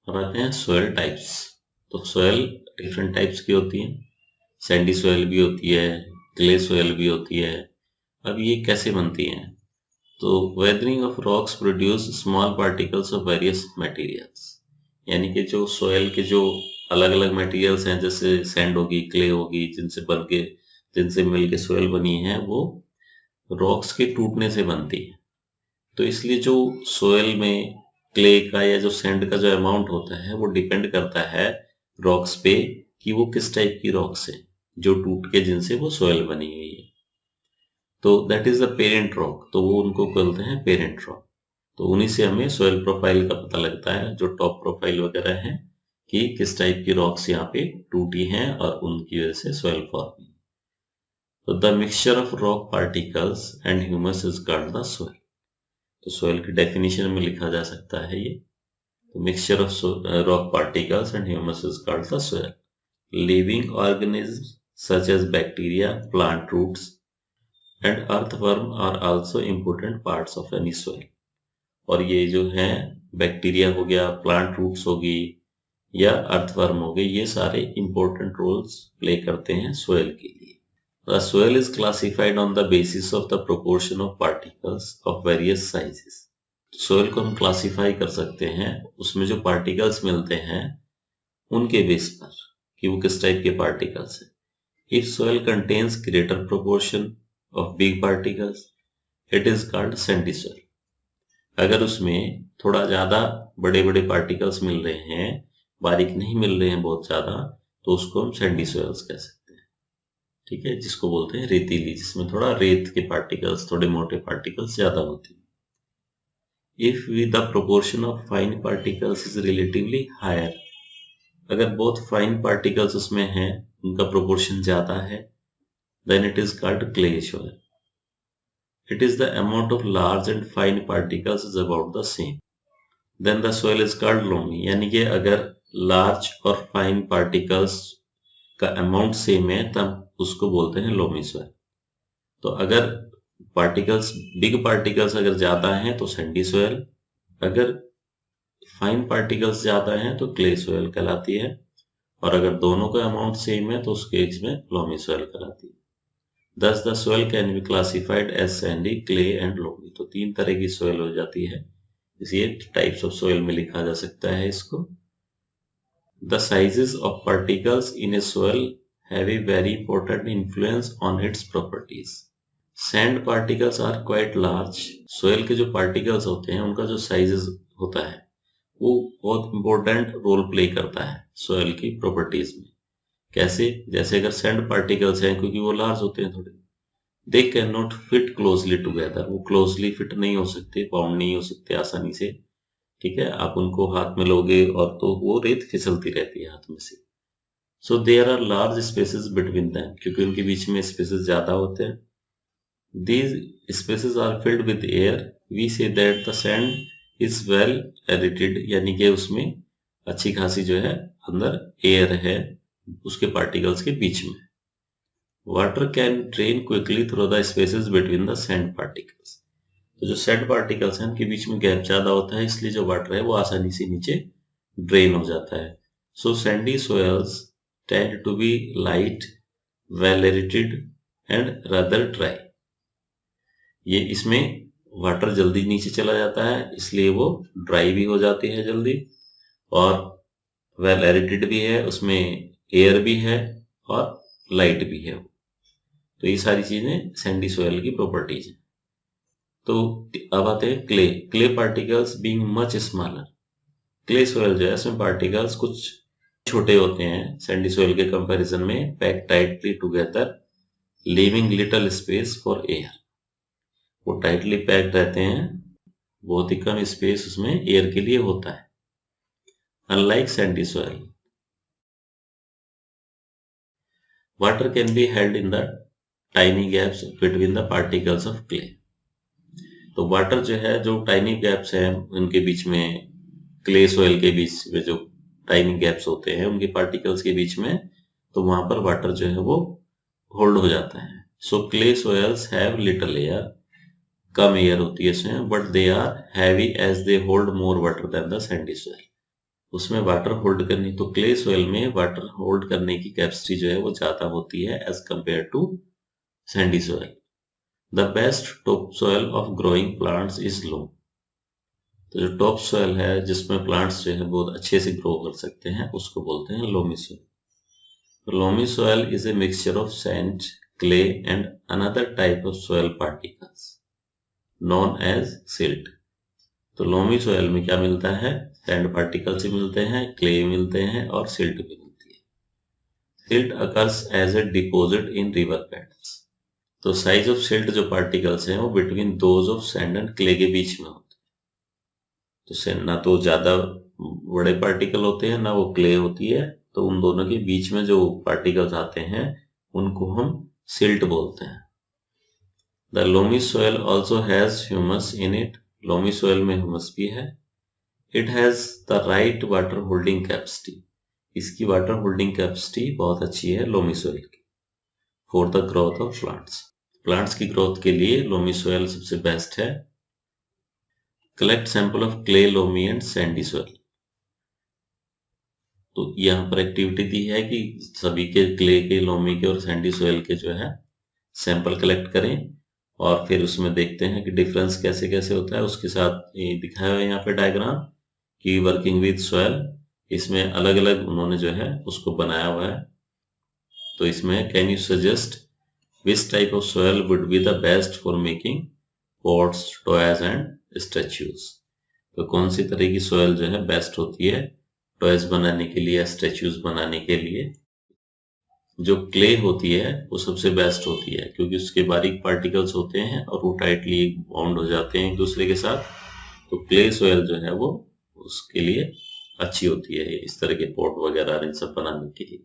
अब आते हैं सोयल टाइप्स। तो सोयल डिफरेंट टाइप्स की होती हैं। सैंडी सोयल भी होती है, क्ले सोयल भी होती है। अब ये कैसे बनती हैं? तो weathering of rocks produce small particles of various materials, यानी कि जो सोयल के जो अलग अलग मटेरियल्स हैं, जैसे सैंड होगी, क्ले होगी, जिनसे मिल के सोयल बनी है, वो रॉक्स के टूटने से बनती है। तो इसलिए जो सोयल में क्ले का या जो सैंड का जो अमाउंट होता है वो डिपेंड करता है रॉक्स पे कि वो किस टाइप की रॉक्स है जो टूट के जिनसे वो सोयल बनी हुई है। तो that is the parent rock, तो वो उनको बोलते हैं पेरेंट रॉक। तो उन्हीं से हमें सोयल प्रोफाइल का पता लगता है, जो टॉप प्रोफाइल वगैरह है, कि किस टाइप की रॉक्स यहाँ पे टूटी हैं और उनकी वजह से सोयल फॉर्म हुई। तो the mixture of rock particles and humus is called the soil. तो सोयल की डेफिनेशन में लिखा जा सकता है ये। तो mixture of rock particles and humus is called the soil. Living organism such as bacteria, plant roots and earthworm are also important parts of any soil. और ये जो है बैक्टीरिया हो गया, प्लांट रूट्स होगी या अर्थवर्म हो गए, ये सारे इंपॉर्टेंट रोल्स प्ले करते हैं सोयल के लिए। The soil is classified on the basis of the proportion of particles of various sizes. Soil को हम क्लासीफाई कर सकते हैं उसमें जो पार्टिकल्स मिलते हैं उनके बेस पर कि वो किस टाइप के पार्टिकल्स हैं। If soil contains greater proportion of big particles, it is called sandy soil. अगर उसमें थोड़ा ज्यादा बड़े बड़े पार्टिकल्स मिल रहे हैं, बारीक नहीं मिल रहे हैं बहुत ज्यादा, तो उसको हम सैंडी सोयल्स कह सकते हैं। ठीक है, जिसको बोलते हैं रेतीली, जिसमें थोड़ा रेत के पार्टिकल्स, थोड़े मोटे पार्टिकल्स ज्यादा होते हैं। If the proportion of fine particles is relatively higher, अगर बहुत फाइन पार्टिकल्स उसमें हैं, उनका प्रोपोर्शन ज्यादा है, then it is called clay soil. It is the amount of large and fine particles is about the same, then the soil is called loamy. यानी कि अगर लार्ज और फाइन पार्टिकल्स का अमाउंट सेम है तब उसको बोलते हैं लोमी सोयल। तो अगर बिग पार्टिकल्स अगर ज्यादा हैं तो सैंडी सोयल, अगर फाइन पार्टिकल्स ज्यादा हैं तो क्ले सोयल कहलाती है, और अगर दोनों का अमाउंट सेम है तो उस केस में लोमी सोयल कहलाती है। Thus the soil can be classified as sandy, clay and loamy। तो 3 तरह की सोयल हो जाती है, इसलिए टाइप्स ऑफ सोयल में लिखा जा सकता है इसको। The sizes of particles in a soil have a very important influence on its properties. Sand particles are quite large. Soil के जो पार्टिकल्स होते हैं उनका जो साइजेस होता है वो बहुत इंपॉर्टेंट रोल प्ले करता है सोयल की प्रॉपर्टीज में। कैसे? जैसे अगर सैंड पार्टिकल्स हैं, क्योंकि वो लार्ज होते हैं थोड़े, they can not fit closely together, वो क्लोजली फिट नहीं हो सकते, बाउंड नहीं हो सकते आसानी से। ठीक है, आप उनको हाथ में लोगे और तो वो रेत फिसलती रहती है हाथ में से। So there are large spaces between them, क्योंकि उनके बीच में स्पेसेस ज्यादा होते हैं। These spaces are filled with air. We say that the sand is well aerated, यानी कि उसमें अच्छी खासी जो है अंदर एयर है उसके पार्टिकल्स के बीच में। Water can drain quickly through the spaces between the sand particles. तो जो सैंड पार्टिकल्स हैं उनके बीच में गैप ज्यादा होता है, इसलिए जो वाटर है वो आसानी से नीचे ड्रेन हो जाता है। So sandy soils tend to be light, well aerated and rather dry. ये इसमें वाटर जल्दी नीचे चला जाता है, इसलिए वो ड्राई भी हो जाती है जल्दी, और वेल एरेटेड भी है, उसमें एयर भी है और लाइट भी है। तो ये सारी चीजें सैंडी सोयल की प्रॉपर्टीज हैं। तो अब आते हैं clay particles being much smaller. Clay soil जो है इसमें पार्टिकल्स कुछ छोटे होते हैं सैंडी सोयल के कंपैरिजन में, pack tightly together, leaving little space for air. वो टाइटली पैक्ड रहते हैं, बहुत ही कम स्पेस उसमें एयर के लिए होता है, unlike Sandy soil. Water can be held in the tiny gaps between the particles of clay. तो वाटर जो है, जो टाइनी गैप्स हैं उनके बीच में, क्ले सोयल के बीच में जो टाइनी गैप्स होते हैं उनके पार्टिकल्स के बीच में, तो वहां पर वाटर जो है वो होल्ड हो जाता है। So clay soils have little air, कम एयर होती है इसमें, but they are heavy as they hold more water than the sandy soil. उसमें वाटर होल्ड करनी, तो क्ले सोयल में वाटर होल्ड करने की कैपेसिटी जो है वो ज्यादा होती है as compare to sandy soil. The best top soil of growing plants is loam. तो जो टॉप सोयल है जिसमें प्लांट्स जो है बहुत अच्छे से ग्रो कर सकते हैं उसको बोलते हैं loamy soil. Loamy soil is a mixture of sand, clay and another type of soil particles known as silt. तो लोमी सोयल में क्या मिलता है, सैंड पार्टिकल्स भी मिलते हैं, क्ले मिलते हैं और सिल्ट भी मिलती है। Silt occurs as a deposit in river beds. तो साइज ऑफ सिल्ट जो पार्टिकल्स हैं वो between those of sand and clay के बीच में होते हैं। तो ना तो ज्यादा बड़े पार्टिकल होते हैं ना वो क्ले होती है, तो उन दोनों के बीच में जो पार्टिकल्स आते हैं उनको हम सिल्ट बोलते हैं। The loamy soil also has humus in it. Loamy soil में ह्यूमस भी है। It has the right water holding capacity. इसकी वाटर होल्डिंग कैपेसिटी बहुत अच्छी है लोमी सोयल की। For the growth of plants. Plants की ग्रोथ के लिए लोमी सोयल सबसे बेस्ट है। Collect sample of clay, loamy and Sandy soil. तो यहाँ पर एक्टिविटी दी है कि सभी के क्ले के, लोमी के और सैंडी सोयल के जो है सैंपल कलेक्ट करें और फिर उसमें देखते हैं कि डिफरेंस कैसे कैसे होता है। उसके साथ ये दिखाया हुआ है यहाँ पे डायग्राम कि वर्किंग विद सोयल, इसमें अलग अलग उन्होंने जो है उसको बनाया हुआ है। तो इसमें can you suggest which type of soil would be the best for making pots, toys and statues. तो कौन सी तरह की सोयल जो है बेस्ट होती है टॉयज बनाने के लिए, स्टैच्यूज बनाने के लिए। जो क्ले होती है वो सबसे बेस्ट होती है क्योंकि उसके बारीक पार्टिकल्स होते हैं और वो टाइटली बाउंड हो जाते हैं एक दूसरे के साथ। तो क्ले सोयल जो है वो उसके लिए अच्छी होती है इस तरह के पॉट वगैरह इन सब बनाने के लिए।